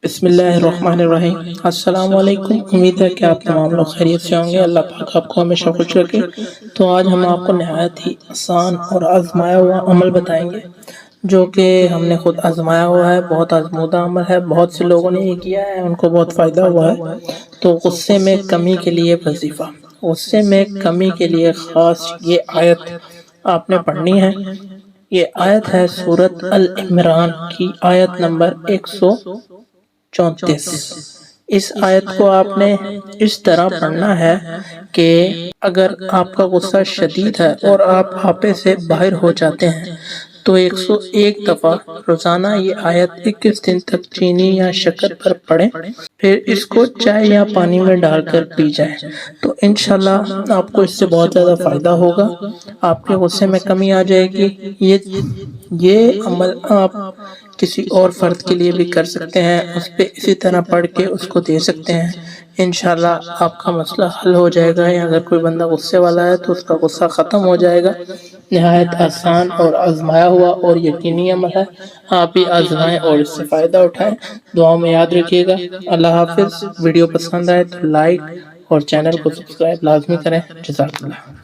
بسم اللہ الرحمن الرحیم۔ السلام علیکم، امید ہے کہ آپ تمام لوگ خیریت سے ہوں گے۔ اللہ پاک آپ کو ہمیشہ خوش رکھے۔ تو آج ہم آپ کو نہایت ہی آسان اور آزمایا ہوا عمل بتائیں گے جو کہ ہم نے خود آزمایا ہوا ہے۔ بہت آزمودہ عمل ہے، بہت سے لوگوں نے یہ کیا ہے، ان کو بہت فائدہ ہوا ہے۔ تو غصے میں کمی کے لیے وظیفہ، غصے میں کمی کے لیے خاص یہ آیت آپ نے پڑھنی ہے۔ یہ آیت ہے سورۃ العمران کی آیت نمبر 134۔ اس آیت کو آپ نے اس طرح پڑھنا ہے کہ اگر آپ کا غصہ شدید ہے اور آپ آپے سے باہر ہو جاتے ہیں تو 101 دفعہ روزانہ یہ آیت 21 دن تک چینی یا شکر پر پڑھیں، پھر اس کو چائے یا پانی میں ڈال کر پی جائیں تو انشاءاللہ آپ کو اس سے بہت زیادہ فائدہ ہوگا، آپ کے غصے میں کمی آ جائے گی۔ یہ عمل آپ کسی اور فرد کے لیے بھی کر سکتے ہیں، اس پہ اسی طرح پڑھ کے اس کو دے سکتے ہیں، انشاءاللہ آپ کا مسئلہ حل ہو جائے گا۔ یا اگر کوئی بندہ غصے والا ہے تو اس کا غصہ ختم ہو جائے گا۔ نہایت آسان اور آزمایا ہوا اور یقینی عمل ہے، آپ بھی آزمائیں اور اس سے فائدہ اٹھائیں۔ دعاؤں میں یاد رکھیے گا۔ اللہ حافظ۔ ویڈیو پسند آئے تو لائک اور چینل کو سبسکرائب لازمی کریں۔ جزاک اللہ۔